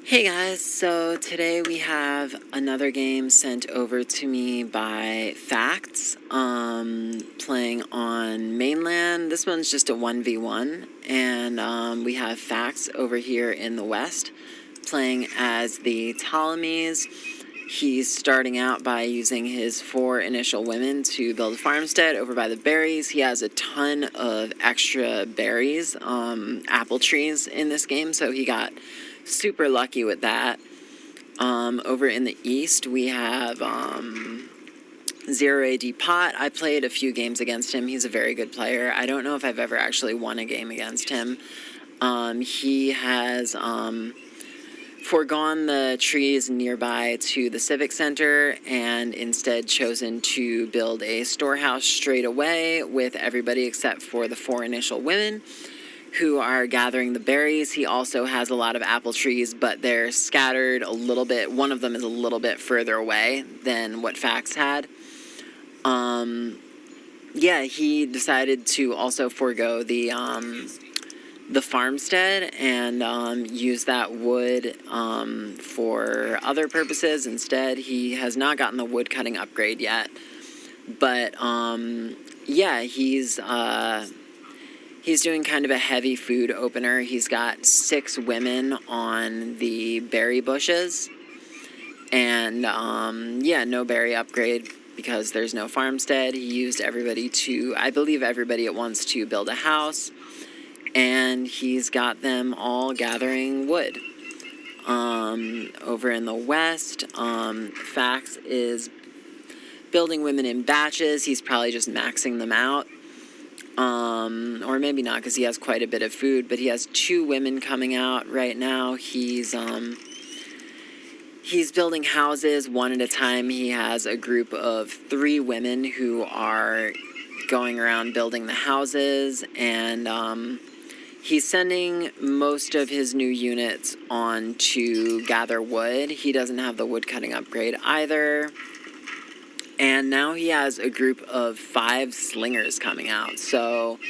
Hey guys, so today we have another game sent over to me by Facts, playing on mainland. This one's just a 1v1, and we have Facts over here in the west, playing as the Ptolemies. He's starting out by using his 4 initial women to build a farmstead over by the berries. He has a ton of extra berries, apple trees in this game, so he got super lucky with that. Over in the east, we have 0adpott. I played a few games against him. He's a very good player. I don't know if I've ever actually won a game against him. He has foregone the trees nearby to the civic center and instead chosen to build a storehouse straight away with everybody except for the 4 initial women who are gathering the berries. He also has a lot of apple trees, but they're scattered a little bit. One of them is a little bit further away than what Fax had. Yeah, he decided to also forego the farmstead and use that wood for other purposes. Instead, he has not gotten the wood cutting upgrade yet. But yeah, he's doing kind of a heavy food opener. He's got 6 women on the berry bushes. And, yeah, no berry upgrade because there's no farmstead. He used everybody to, I believe everybody at once, to build a house. And he's got them all gathering wood. Over in the west, Fax is building women in batches. He's probably just maxing them out. Or maybe not, because he has quite a bit of food, but he has 2 women coming out right now. He's building houses one at a time. He has a group of 3 women who are going around building the houses, and he's sending most of his new units on to gather wood. He doesn't have the wood cutting upgrade either. And now he has a group of 5 slingers coming out. So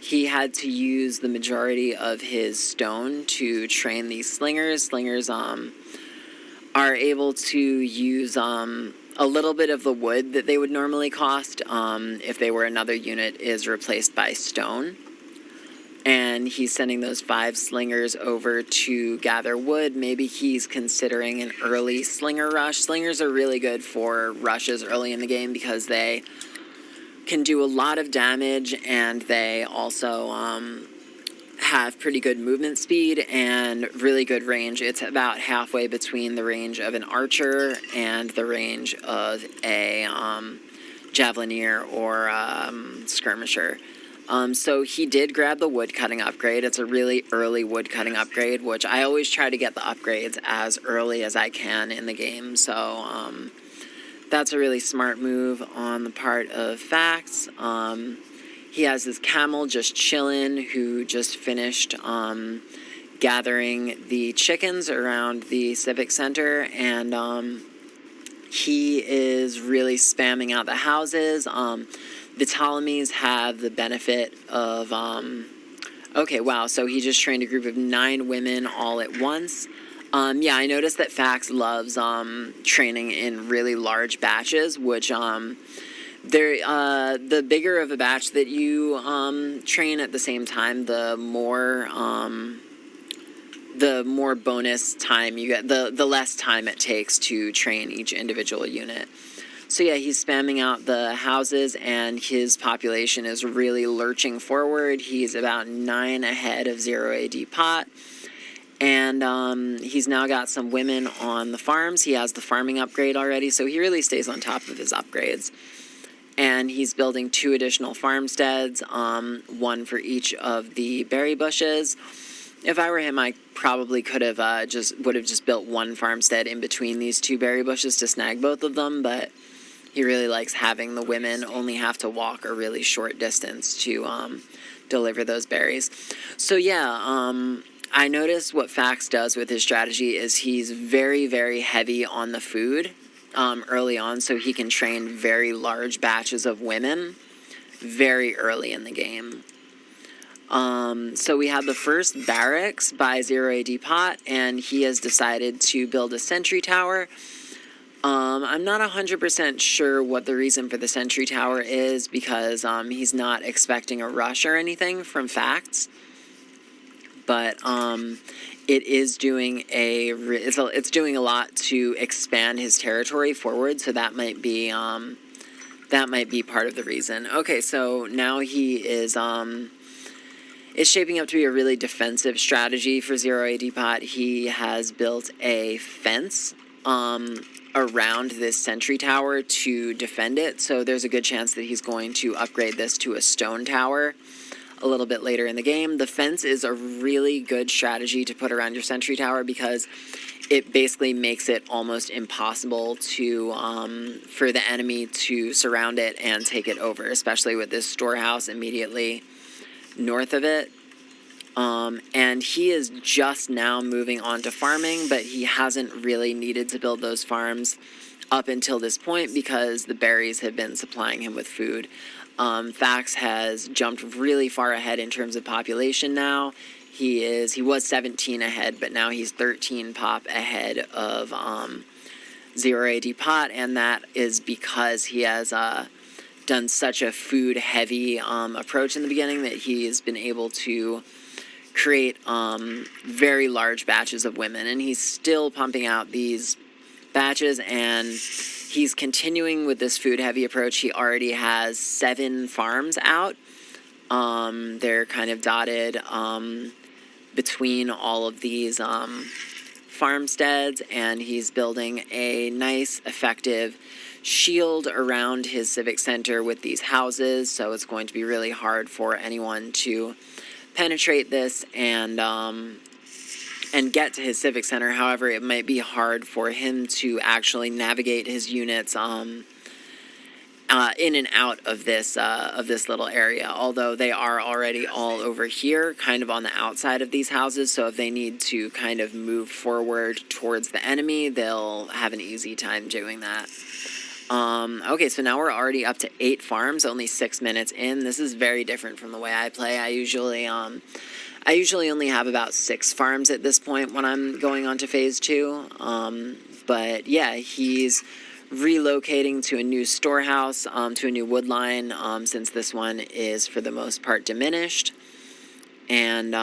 he had to use the majority of his stone to train these slingers. Slingers are able to use a little bit of the wood that they would normally cost if they were another unit is replaced by stone. And he's sending those 5 slingers over to gather wood. Maybe he's considering an early slinger rush. Slingers are really good for rushes early in the game because they can do a lot of damage, and they also have pretty good movement speed and really good range. It's about halfway between the range of an archer and the range of a javelineer or skirmisher. So he did grab the wood cutting upgrade. It's a really early wood cutting upgrade, which I always try to get the upgrades as early as I can in the game. So that's a really smart move on the part of Fax. He has his camel just chilling, who just finished gathering the chickens around the civic center, and he is really spamming out the houses. The Ptolemies have the benefit of, okay, wow, so he just trained a group of 9 women all at once. Yeah, I noticed that Fax loves training in really large batches, which the bigger of a batch that you train at the same time, the more bonus time you get, the less time it takes to train each individual unit. So yeah, he's spamming out the houses, and his population is really lurching forward. He's about 9 ahead of 0adpott, and he's now got some women on the farms. He has the farming upgrade already, so he really stays on top of his upgrades. And he's building 2 additional farmsteads, 1 for each of the berry bushes. If I were him, I probably would have just built 1 farmstead in between these 2 berry bushes to snag both of them, but he really likes having the women only have to walk a really short distance to deliver those berries. So yeah, I noticed what Fax does with his strategy is he's very, very heavy on the food early on, so he can train very large batches of women very early in the game. So we have the first barracks by 0adpott, and he has decided to build a sentry tower. I'm not 100% sure what the reason for the sentry tower is, because he's not expecting a rush or anything from facts. But it is doing it's doing a lot to expand his territory forward, so that might be part of the reason. Okay, so now he is it's shaping up to be a really defensive strategy for 0adpott. He has built a fence around this sentry tower to defend it, so there's a good chance that he's going to upgrade this to a stone tower a little bit later in the game. The fence is a really good strategy to put around your sentry tower, because it basically makes it almost impossible to for the enemy to surround it and take it over, especially with this storehouse immediately north of it. And he is just now moving on to farming, but he hasn't really needed to build those farms up until this point, because the berries have been supplying him with food. Fax has jumped really far ahead in terms of population now. He was 17 ahead, but now he's 13 pop ahead of 0adpott, and that is because he has done such a food-heavy approach in the beginning that he's been able to create very large batches of women, and he's still pumping out these batches, and he's continuing with this food-heavy approach. He already has 7 farms out. They're kind of dotted between all of these farmsteads, and he's building a nice, effective shield around his civic center with these houses, so it's going to be really hard for anyone to penetrate this and get to his civic center. However, it might be hard for him to actually navigate his units in and out of this little area, although they are already all over here, kind of on the outside of these houses, so if they need to kind of move forward towards the enemy, they'll have an easy time doing that. Okay, so now we're already up to 8 farms, only 6 minutes in. This is very different from the way I play. I usually only have about 6 farms at this point when I'm going on to phase 2. But yeah, he's relocating to a new storehouse, to a new wood line, since this one is for the most part diminished. And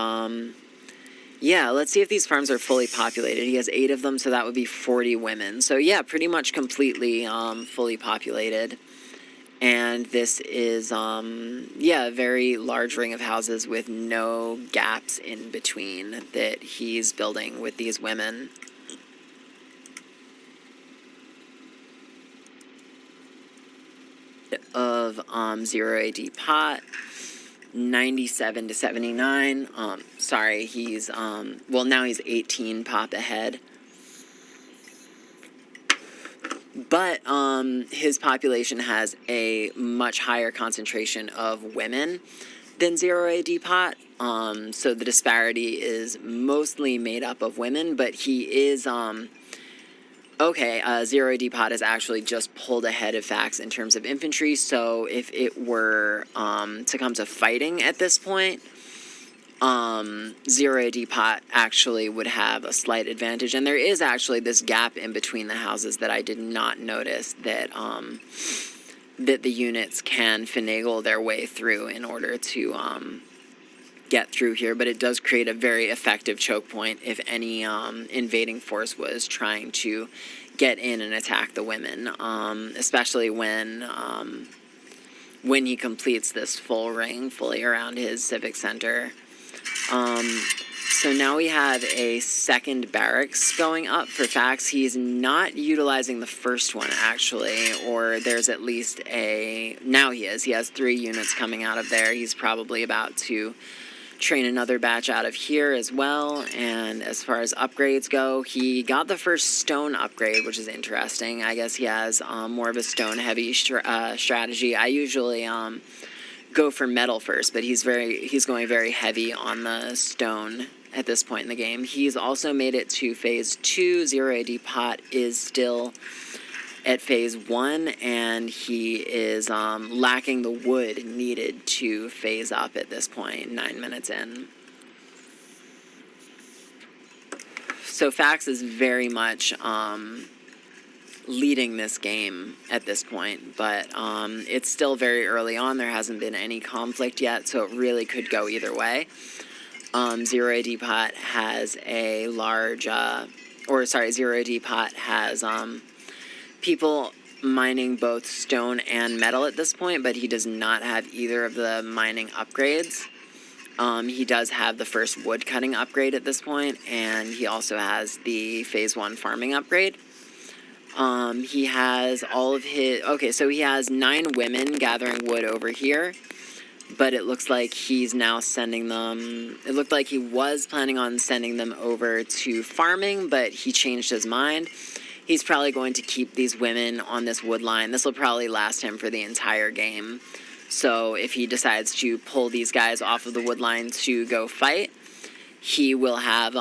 yeah, let's see if these farms are fully populated. He has 8 of them, so that would be 40 women. So yeah, pretty much completely fully populated. And this is, yeah, a very large ring of houses with no gaps in between that he's building with these women. Of 0adpott. 97 to 79. Sorry, he's, well, now he's 18 pop ahead. But his population has a much higher concentration of women than 0adpott. So the disparity is mostly made up of women, but he is, okay, 0adpott has actually just pulled ahead of Fax in terms of infantry, so if it were to come to fighting at this point, 0adpott actually would have a slight advantage. And there is actually this gap in between the houses that I did not notice that that the units can finagle their way through in order to get through here, but it does create a very effective choke point if any invading force was trying to get in and attack the women, especially when he completes this full ring fully around his civic center. So now we have a second barracks going up for Fax. He's not utilizing the first one, actually, or there's at least a... Now he is. He has 3 units coming out of there. He's probably about to train another batch out of here as well. And as far as upgrades go, he got the first stone upgrade, which is interesting. I guess he has more of a stone-heavy strategy. I usually go for metal first, but he's going very heavy on the stone at this point in the game. He's also made it to phase 2. 0adpott is still at phase 1, and he is lacking the wood needed to phase up at this point, 9 minutes in. So Fax is very much leading this game at this point, but it's still very early on. There hasn't been any conflict yet, so it really could go either way. 0adpott has a large, 0adpott has people mining both stone and metal at this point, but he does not have either of the mining upgrades. He does have the first wood cutting upgrade at this point, and he also has the phase 1 farming upgrade. He has all of his, so he has 9 women gathering wood over here, but it looks like he's now sending them, it looked like he was planning on sending them over to farming, but he changed his mind. He's probably going to keep these women on this wood line. This will probably last him for the entire game. So if he decides to pull these guys off of the wood line to go fight, he will have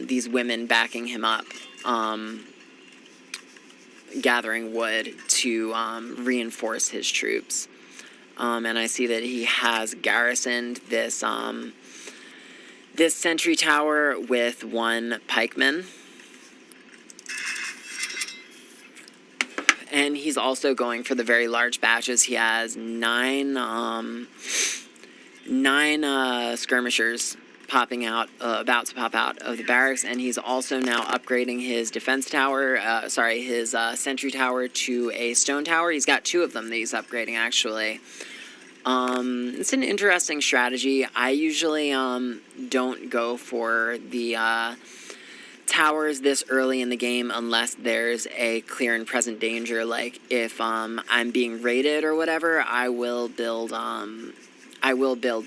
these women backing him up, gathering wood to reinforce his troops. And I see that he has garrisoned this this sentry tower with 1 pikeman. And he's also going for the very large batches. He has 9 skirmishers popping out, about to pop out of the barracks, and he's also now upgrading his defense tower, his sentry tower to a stone tower. He's got 2 of them that he's upgrading, actually. It's an interesting strategy. I usually don't go for the towers this early in the game unless there's a clear and present danger. Like if I'm being raided or whatever, I will build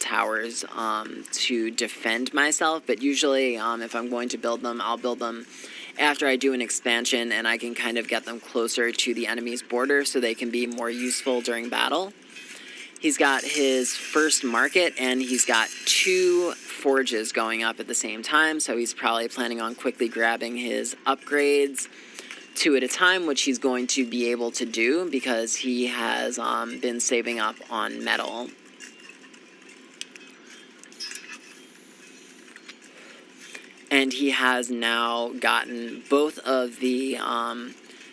towers to defend myself. But usually if I'm going to build them, I'll build them after I do an expansion and I can kind of get them closer to the enemy's border so they can be more useful during battle. He's got his first market, and he's got 2 forges going up at the same time, so he's probably planning on quickly grabbing his upgrades 2 at a time, which he's going to be able to do because he has been saving up on metal. And he has now gotten both of the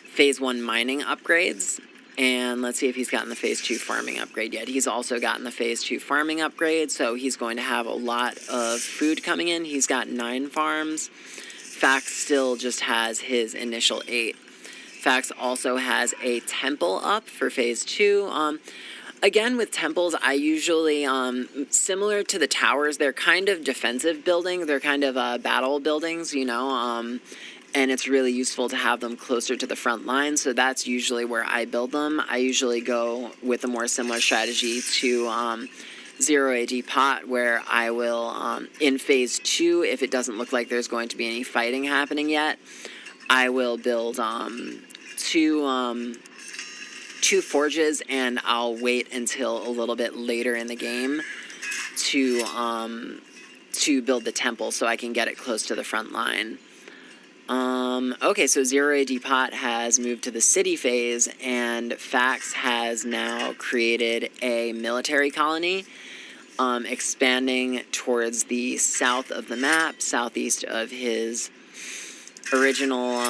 phase 1 mining upgrades. And let's see if he's gotten the phase 2 farming upgrade yet. He's also gotten the phase 2 farming upgrade, so he's going to have a lot of food coming in. He's got 9 farms. Fax still just has his initial 8. Fax also has a temple up for phase 2. Again, with temples, I usually, similar to the towers, they're kind of defensive buildings. They're kind of battle buildings, you know, and it's really useful to have them closer to the front line, so that's usually where I build them. I usually go with a more similar strategy to 0adpott, where I will, in phase 2, if it doesn't look like there's going to be any fighting happening yet, I will build 2 forges, and I'll wait until a little bit later in the game to build the temple so I can get it close to the front line. Okay, so 0adpott has moved to the city phase, and Fax has now created a military colony, expanding towards the south of the map, southeast of his original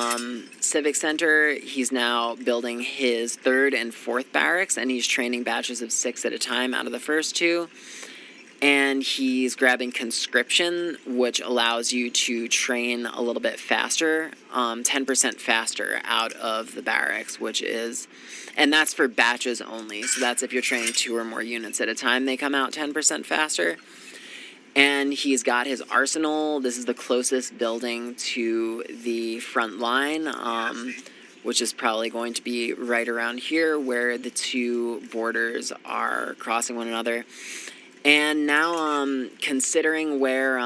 civic center. He's now building his 3rd and 4th barracks, and he's training batches of 6 at a time out of the first 2. And he's grabbing conscription, which allows you to train a little bit faster, 10% faster out of the barracks, which is, and that's for batches only. So that's if you're training 2 or more units at a time, they come out 10% faster. And he's got his arsenal. This is the closest building to the front line, which is probably going to be right around here where the 2 borders are crossing one another. And now, considering where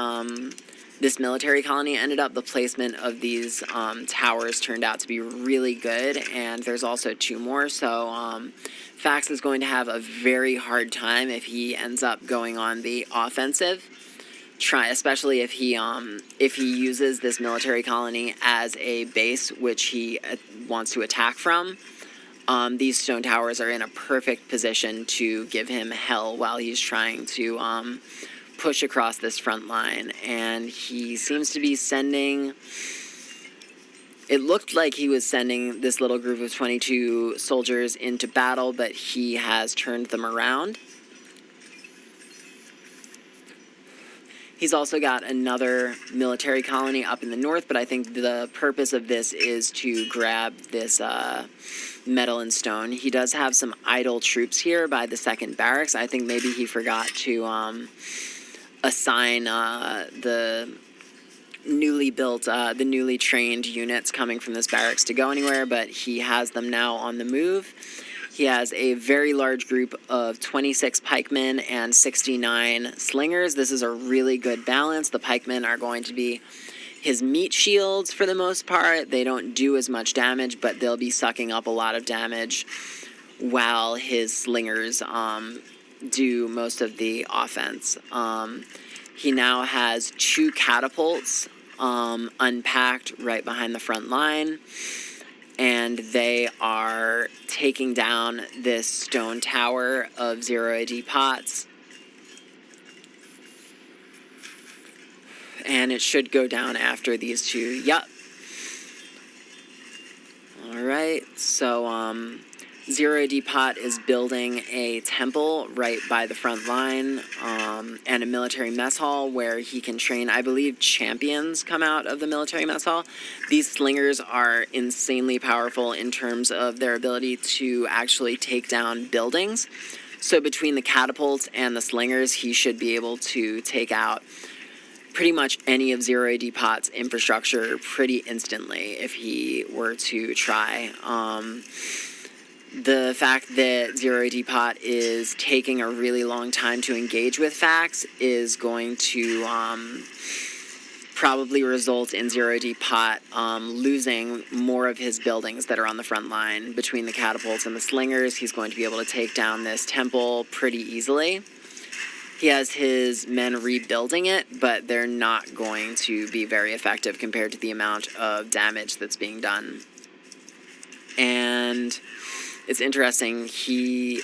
this military colony ended up, the placement of these towers turned out to be really good, and there's also 2 more, so Fax is going to have a very hard time if he ends up going on the offensive, especially if he uses this military colony as a base which he wants to attack from. these stone towers are in a perfect position to give him hell while he's trying to push across this front line. And he seems to be sending... It looked like he was sending this little group of 22 soldiers into battle, but he has turned them around. He's also got another military colony up in the north, but I think the purpose of this is to grab this metal and stone. He does have some idle troops here by the 2nd Barracks. I think maybe he forgot to assign the newly built, the newly trained units coming from this barracks to go anywhere, but he has them now on the move. He has a very large group of 26 pikemen and 69 slingers. This is a really good balance. The pikemen are going to be his meat shields for the most part. They don't do as much damage, but they'll be sucking up a lot of damage, while his slingers do most of the offense. He now has 2 catapults unpacked right behind the front line, and they are taking down this stone tower of 0adpotts. And it should go down after these 2. Yup. Alright, so 0adpott is building a temple right by the front line, and a military mess hall where he can train, I believe, champions come out of the military mess hall. These slingers are insanely powerful in terms of their ability to actually take down buildings. So between the catapults and the slingers, he should be able to take out pretty much any of 0adpott's infrastructure pretty instantly if he were to try. The fact that 0adpott is taking a really long time to engage with Fax is going to probably result in 0adpott losing more of his buildings that are on the front line. Between the catapults and the slingers, he's going to be able to take down this temple pretty easily. He has his men rebuilding it, but they're not going to be very effective compared to the amount of damage that's being done. And it's interesting,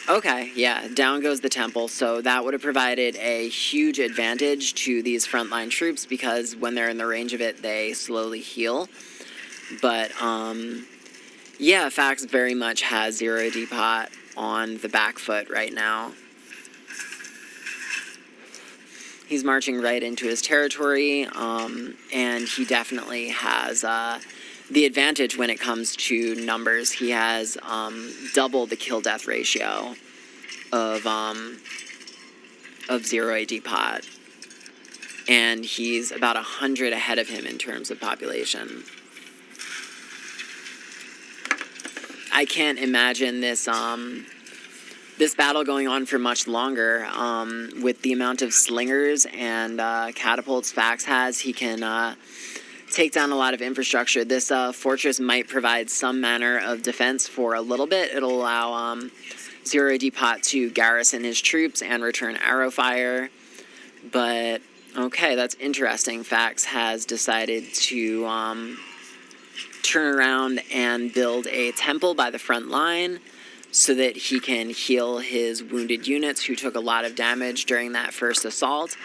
okay, yeah, down goes the temple, so that would have provided a huge advantage to these frontline troops, because when they're in the range of it, they slowly heal. But, yeah, Fax very much has 0adpott on the back foot right now. He's marching right into his territory, and he definitely has the advantage when it comes to numbers. He has double the kill-death ratio of 0adpott, and he's about 100 ahead of him in terms of population. I can't imagine this this battle going on for much longer. With the amount of slingers and catapults Fax has, he can take down a lot of infrastructure. This fortress might provide some manner of defense for a little bit. It'll allow 0adpott to garrison his troops and return arrow fire. But, okay, that's interesting. Fax has decided to turn around and build a temple by the front line so that he can heal his wounded units who took a lot of damage during that first assault.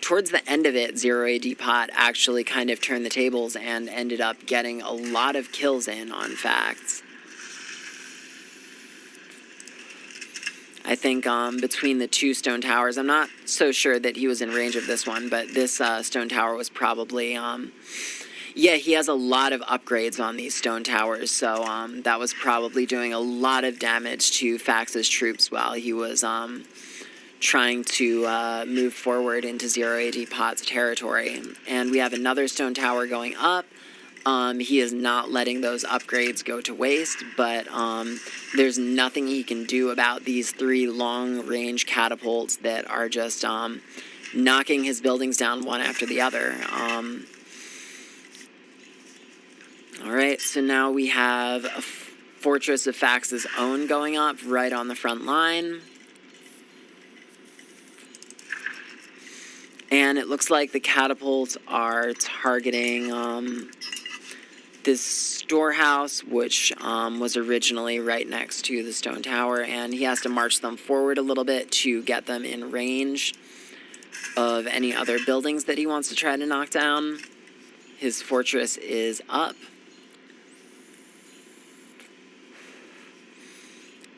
Towards the end of it, 0adpott actually kind of turned the tables and ended up getting a lot of kills in on Fax. I think between the 2 stone towers, I'm not so sure that he was in range of this one, but this stone tower was probably, yeah, he has a lot of upgrades on these stone towers, so that was probably doing a lot of damage to Fax's troops while he was trying to move forward into 0adpott's territory. And we have another stone tower going up. He is not letting those upgrades go to waste, but there's nothing he can do about these 3 long-range catapults that are just knocking his buildings down one after the other. Alright, so now we have a fortress of Fax's own going up right on the front line. And it looks like the catapults are targeting this storehouse, which was originally right next to the stone tower, and he has to march them forward a little bit to get them in range of any other buildings that he wants to try to knock down. His fortress is up.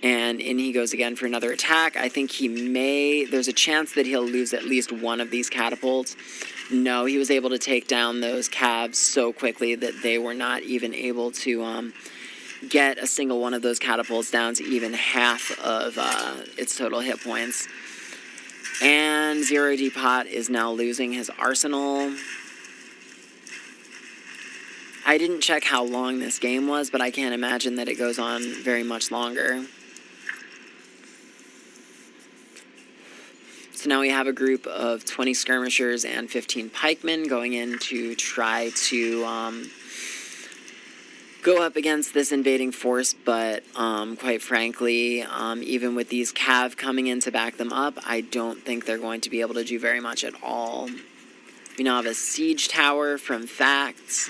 And in he goes again for another attack. I think there's a chance that he'll lose at least one of these catapults. No, he was able to take down those cabs so quickly that they were not even able to get a single one of those catapults down to even half of its total hit points. And 0adpott is now losing his arsenal. I didn't check how long this game was, but I can't imagine that it goes on very much longer. So now we have a group of 20 skirmishers and 15 pikemen going in to try to go up against this invading force, but quite frankly, even with these cav coming in to back them up, I don't think they're going to be able to do very much at all. We now have a siege tower from Facts.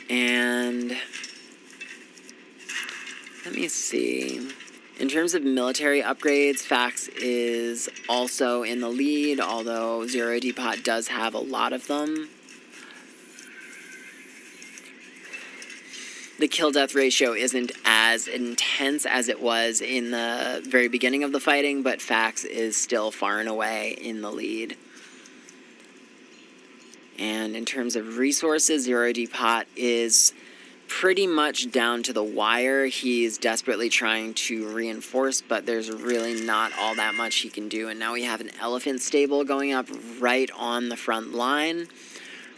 And let me see. In terms of military upgrades, Facts is also in the lead, although 0adpott does have a lot of them. The kill-death ratio isn't as intense as it was in the very beginning of the fighting, but Facts is still far and away in the lead. And in terms of resources, 0adpott is pretty much down to the wire. He's desperately trying to reinforce, but there's really not all that much he can do. And now we have an elephant stable going up right on the front line,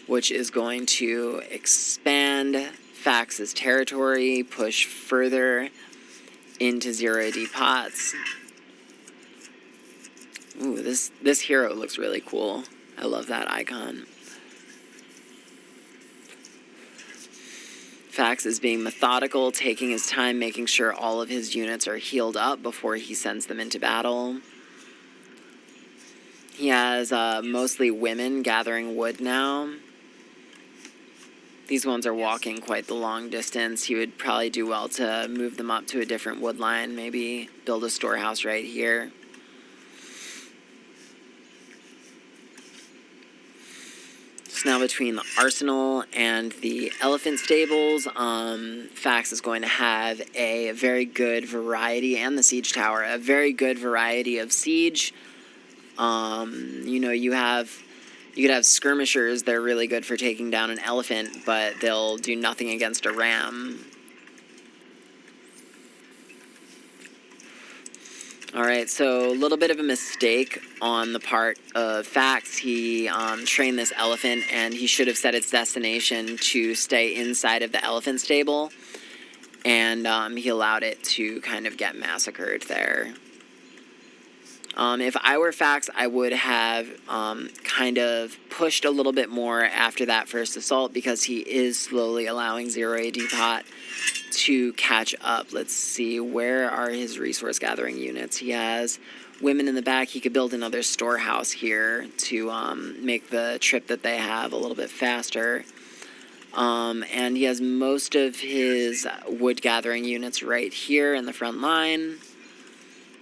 which is going to expand Facts' territory, push further into 0adpott's. Ooh, this hero looks really cool. I love that icon. Facts is being methodical, taking his time, making sure all of his units are healed up before he sends them into battle. He has mostly women gathering wood now. These ones are walking quite the long distance. He would probably do well to move them up to a different wood line, maybe build a storehouse right here. So now between the arsenal and the elephant stables, Facts is going to have a very good variety, and the siege tower, a very good variety of siege. You know, you could have skirmishers. They're really good for taking down an elephant, but they'll do nothing against a ram. Alright, so a little bit of a mistake on the part of Facts. He trained this elephant, and he should have set its destination to stay inside of the elephant stable, and he allowed it to kind of get massacred there. If I were Facts, I would have kind of pushed a little bit more after that first assault, because he is slowly allowing 0adpott to catch up. Let's see, where are his resource gathering units? He has women in the back. He could build another storehouse here to make the trip that they have a little bit faster. And he has most of his wood gathering units right here in the front line,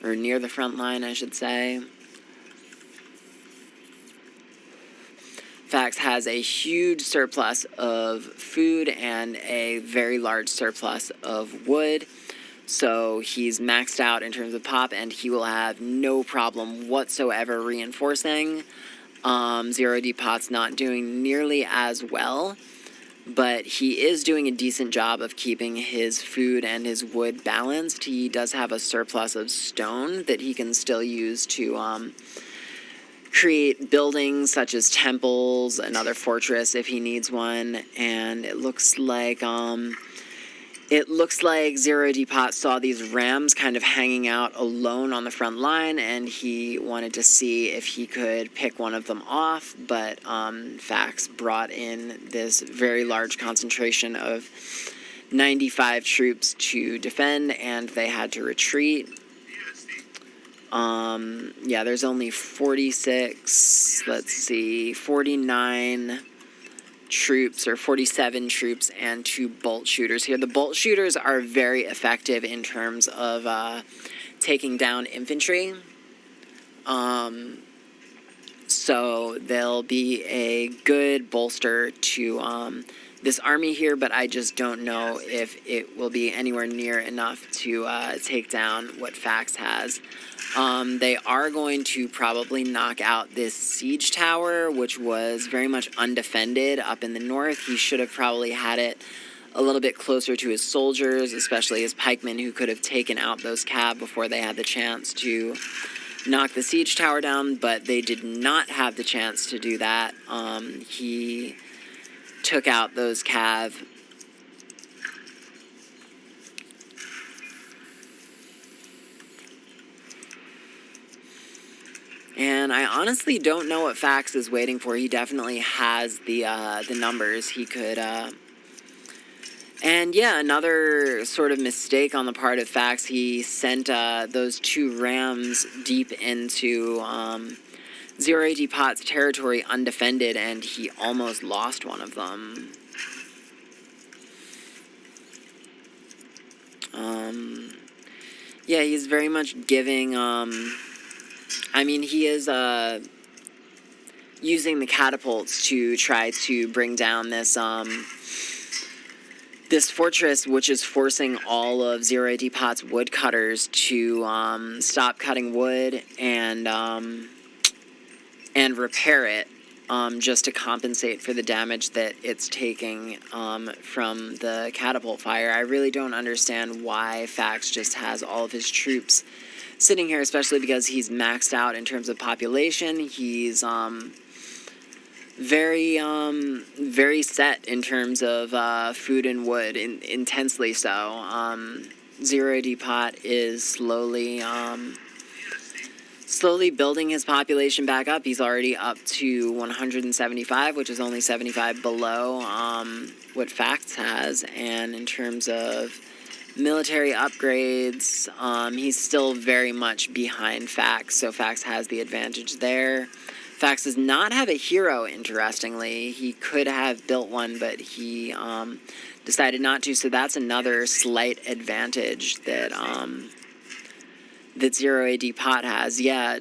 or near the front line, I should say. Facts has a huge surplus of food and a very large surplus of wood, so he's maxed out in terms of pop, and he will have no problem whatsoever reinforcing. 0adpott's not doing nearly as well, but he is doing a decent job of keeping his food and his wood balanced. He does have a surplus of stone that he can still use to create buildings such as temples, another fortress if he needs one, and it looks like 0adpott saw these rams kind of hanging out alone on the front line, and he wanted to see if he could pick one of them off, but Facts brought in this very large concentration of 95 troops to defend, and they had to retreat. Yeah, there's only 46, let's see, 49 troops or 47 troops and 2 bolt shooters here. The bolt shooters are very effective in terms of taking down infantry. So they'll be a good bolster to this army here, but I just don't know if it will be anywhere near enough to take down what Fax has. They are going to probably knock out this siege tower, which was very much undefended up in the north. He should have probably had it a little bit closer to his soldiers, especially his pikemen, who could have taken out those cav before they had the chance to knock the siege tower down, but they did not have the chance to do that. He took out those cav. And I honestly don't know what Fax is waiting for. He definitely has the numbers. He could... And yeah, another sort of mistake on the part of Fax. He sent those 2 rams deep into 0adpott's territory undefended, and he almost lost one of them. Yeah, he's very much giving... I mean, he is using the catapults to try to bring down this this fortress, which is forcing all of 0adpott's woodcutters to stop cutting wood and repair it, just to compensate for the damage that it's taking from the catapult fire. I really don't understand why Fax just has all of his troops sitting here, especially because he's maxed out in terms of population. He's very set in terms of food and wood, intensely so. 0adpott is slowly building his population back up. He's already up to 175, which is only 75 below what Fax has. And in terms of military upgrades, he's still very much behind Fax, so Fax has the advantage there. Fax does not have a hero, interestingly. He could have built one, but he decided not to, so that's another slight advantage that that 0adpott has. Yeah,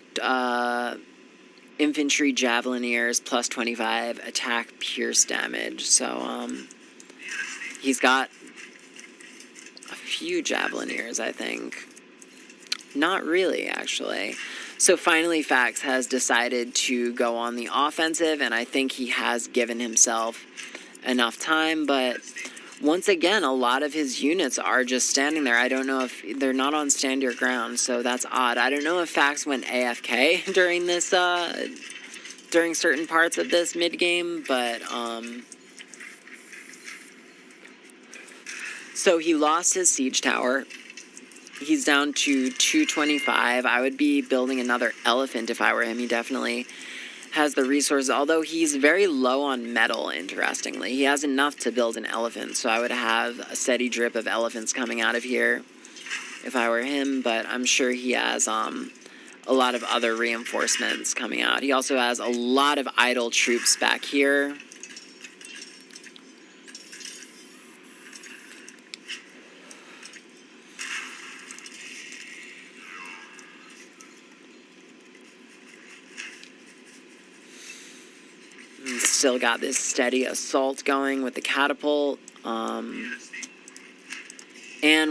infantry javelineers plus 25 attack pierce damage, so he's got a few javelineers, I think. Not really, actually. So finally, Fax has decided to go on the offensive, and I think he has given himself enough time, but once again, a lot of his units are just standing there. I don't know if they're not on stand your ground, so that's odd. I don't know if Fax went AFK during this, during certain parts of this mid-game, but, so he lost his siege tower. He's down to 225. I would be building another elephant if I were him. He definitely has the resources, although he's very low on metal, interestingly. He has enough to build an elephant, so I would have a steady drip of elephants coming out of here if I were him, but I'm sure he has a lot of other reinforcements coming out. He also has a lot of idle troops back here. Still got this steady assault going with the catapult. And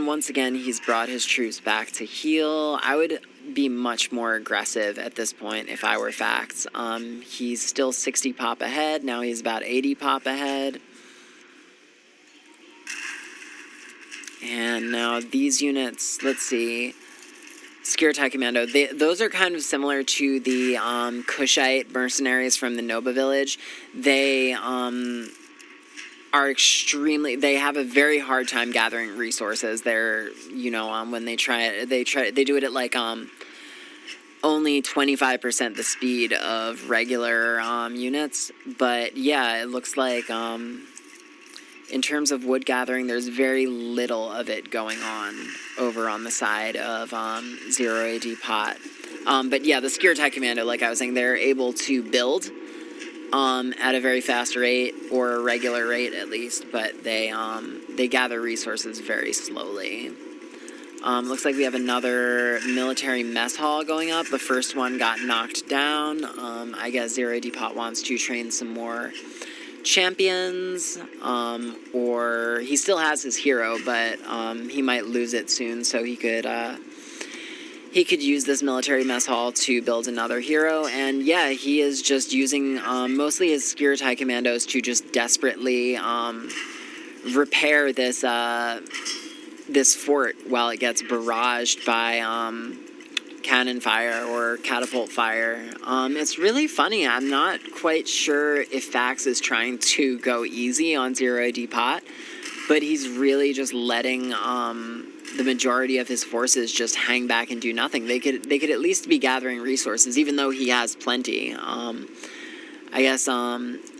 once again, he's brought his troops back to heal. I would be much more aggressive at this point if I were Fax. He's still 60 pop ahead. Now he's about 80 pop ahead. And now these units, let's see. Skirtai Commando, those are kind of similar to the Kushite mercenaries from the Noba village. They are extremely, they have a very hard time gathering resources. They're, you know, when they do it at like only 25% the speed of regular units. But yeah, it looks like in terms of wood gathering, there's very little of it going on over on the side of 0adpott. But yeah, the Skirtai Commando, like I was saying, they're able to build at a very fast rate, or a regular rate at least, but they gather resources very slowly. Looks like we have another military mess hall going up. The first one got knocked down. I guess 0adpott wants to train some more champions, or he still has his hero, but he might lose it soon, so he could use this military mess hall to build another hero. And yeah, he is just using mostly his Skirtai commandos to just desperately repair this this fort while it gets barraged by cannon fire or catapult fire. It's really funny. I'm not quite sure if Fax is trying to go easy on 0adpott, but he's really just letting the majority of his forces just hang back and do nothing. They could at least be gathering resources, even though he has plenty. I guess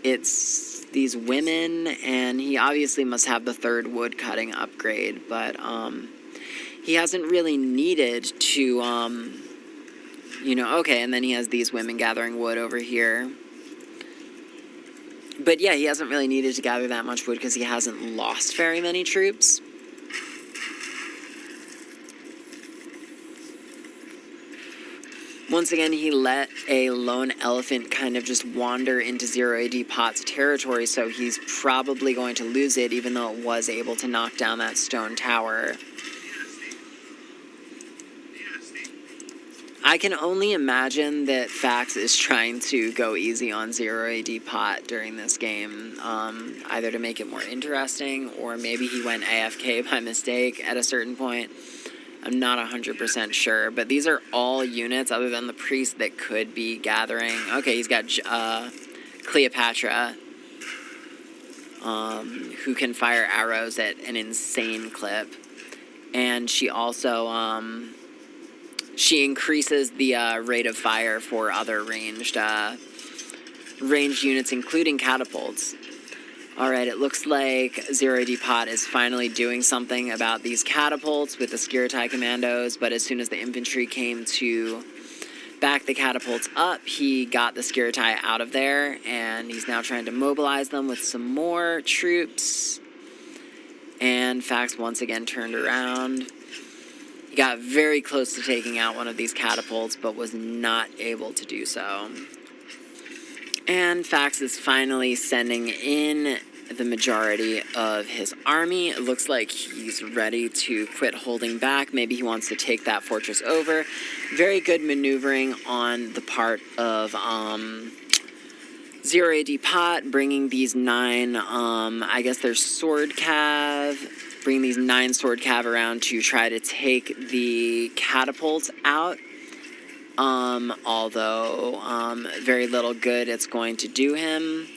it's these women, and he obviously must have the 3rd wood cutting upgrade, but he hasn't really needed to, okay, and then he has these women gathering wood over here. But yeah, he hasn't really needed to gather that much wood because he hasn't lost very many troops. Once again, he let a lone elephant kind of just wander into 0adpott's territory, so he's probably going to lose it, even though it was able to knock down that stone tower. I can only imagine that Fax is trying to go easy on 0adpott during this game, either to make it more interesting, or maybe he went AFK by mistake at a certain point. I'm not 100% sure, but these are all units other than the priest that could be gathering. Okay, he's got Cleopatra, who can fire arrows at an insane clip, and she also she increases the rate of fire for other ranged units, including catapults. Alright, it looks like 0adpott is finally doing something about these catapults with the Skirtai commandos, but as soon as the infantry came to back the catapults up, he got the Skirtai out of there, and he's now trying to mobilize them with some more troops. And Fax once again turned around. He got very close to taking out one of these catapults, but was not able to do so. And Fax is finally sending in the majority of his army. It looks like he's ready to quit holding back. Maybe he wants to take that fortress over. Very good maneuvering on the part of 0adpott, bringing these 9, I guess they're sword cav, bringing these 9 sword cav around to try to take the catapults out. Although very little good it's going to do him.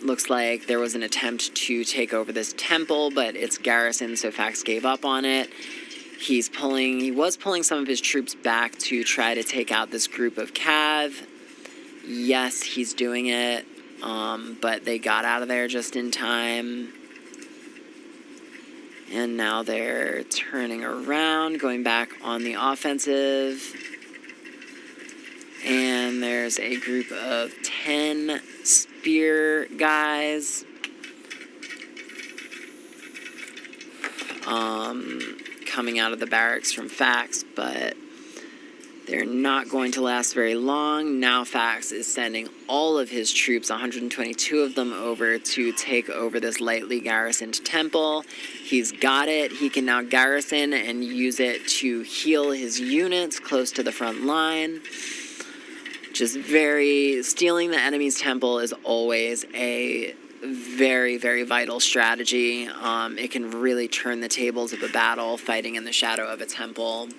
Looks like there was an attempt to take over this temple, but it's garrisoned, so Fax gave up on it. He was pulling some of his troops back to try to take out this group of cav. Yes, he's doing it, but they got out of there just in time. And now they're turning around, going back on the offensive. And there's a group of 10 spear guys. Coming out of the barracks from Fax, but they're not going to last very long. Now Fax is sending all of his troops, 122 of them, over to take over this lightly garrisoned temple. He's got it. He can now garrison and use it to heal his units close to the front line. Just stealing the enemy's temple is always a very, very vital strategy. It can really turn the tables of a battle, fighting in the shadow of a temple.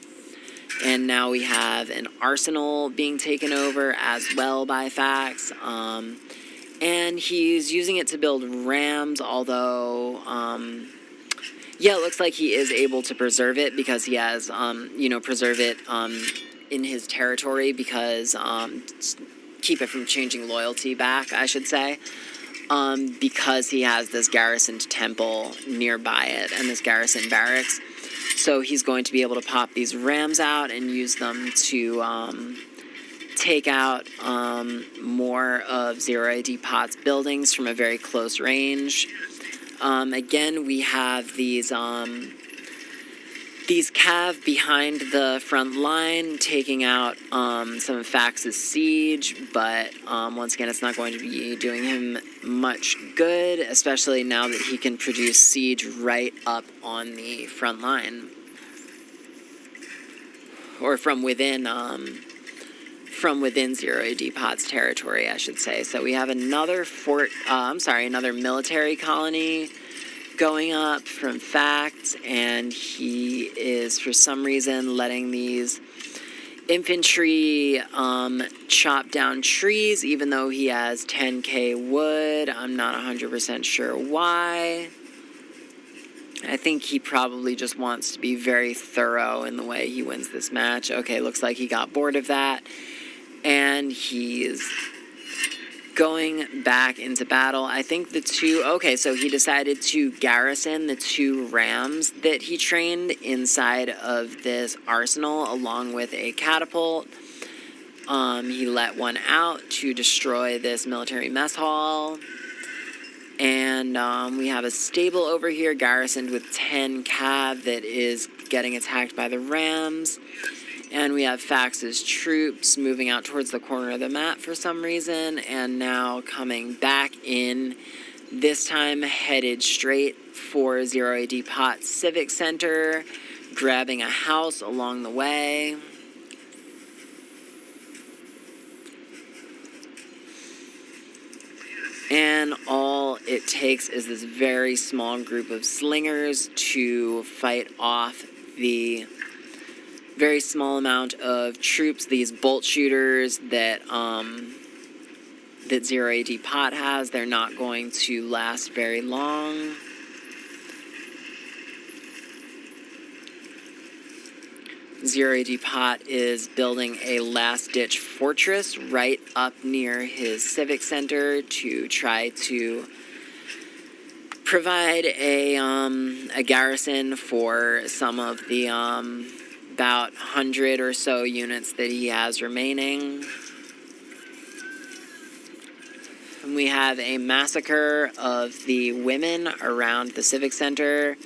And now we have an arsenal being taken over as well by Fax. And he's using it to build rams, although, yeah, it looks like he is able to preserve it because he has, preserve it in his territory because, keep it from changing loyalty back, I should say. Because he has this garrisoned temple nearby it and this garrison barracks. So he's going to be able to pop these rams out and use them to take out more of 0adpott's buildings from a very close range. Again, we have these cav behind the front line, taking out some of Fax's siege, but once again, it's not going to be doing him much good, especially now that he can produce siege right up on the front line. Or from within 0adpott's territory, I should say. So we have another another military colony going up from Fact, and he is, for some reason, letting these infantry chop down trees, even though he has 10k wood. I'm not 100% sure why. I think he probably just wants to be very thorough in the way he wins this match. Okay, looks like he got bored of that, and he's going back into battle. I think so he decided to garrison the 2 rams that he trained inside of this arsenal along with a catapult. He let one out to destroy this military mess hall. And we have a stable over here garrisoned with 10 cav that is getting attacked by the rams. And we have Fax's troops moving out towards the corner of the map for some reason, and now coming back in, this time headed straight for 0adpott's Civic Center, grabbing a house along the way. And all it takes is this very small group of slingers to fight off the very small amount of troops, these bolt shooters that 0adpott has. They're not going to last very long. 0adpott is building a last-ditch fortress right up near his civic center to try to provide a garrison for some of the about 100 or so units that he has remaining. And we have a massacre of the women around the civic center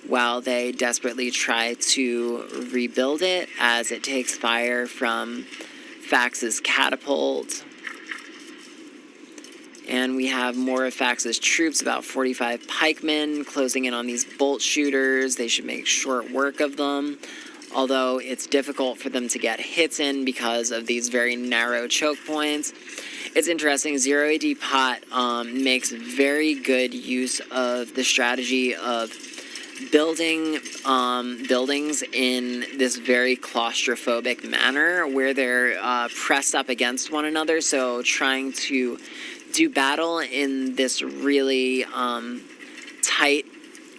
while they desperately try to rebuild it as it takes fire from Fax's catapult. And we have more of Fax's troops, about 45 pikemen, closing in on these bolt shooters. They should make short work of them, although it's difficult for them to get hits in because of these very narrow choke points. It's interesting, 0adpott makes very good use of the strategy of building buildings in this very claustrophobic manner where they're pressed up against one another, so trying to do battle in this really tight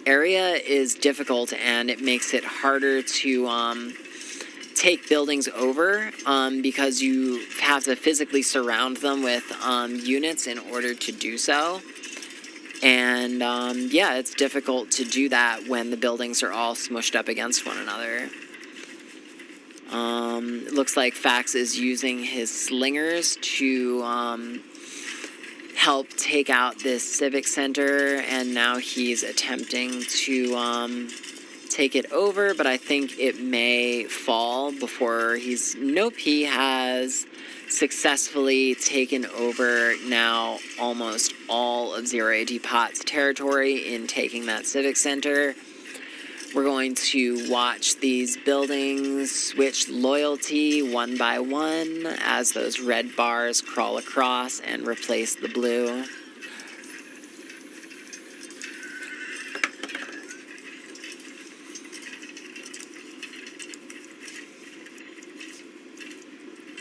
area is difficult, and it makes it harder to take buildings over because you have to physically surround them with units in order to do so. And yeah, it's difficult to do that when the buildings are all smushed up against one another. It looks like Fax is using his slingers to help take out this civic center, and now he's attempting to take it over, but I think it may fall before he's... Nope, he has successfully taken over now almost all of 0adpott's territory in taking that civic center. We're going to watch these buildings switch loyalty one by one as those red bars crawl across and replace the blue.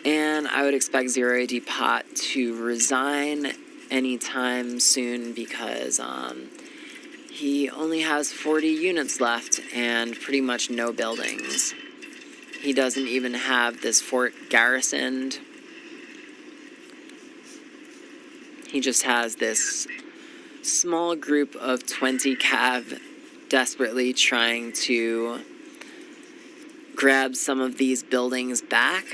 And I would expect 0adpott to resign anytime soon because he only has 40 units left and pretty much no buildings. He doesn't even have this fort garrisoned. He just has this small group of 20 cav desperately trying to grab some of these buildings back.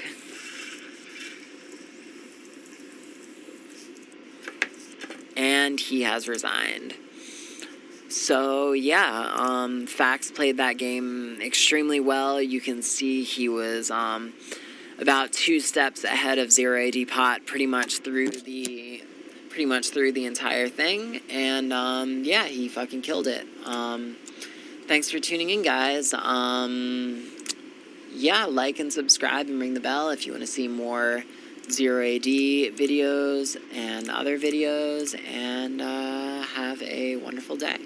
And he has resigned. So, yeah, Fax played that game extremely well. You can see he was about 2 steps ahead of 0adpott pretty much through the entire thing. And, yeah, he fucking killed it. Thanks for tuning in, guys. Yeah, like and subscribe and ring the bell if you want to see more 0AD videos and other videos, and have a wonderful day.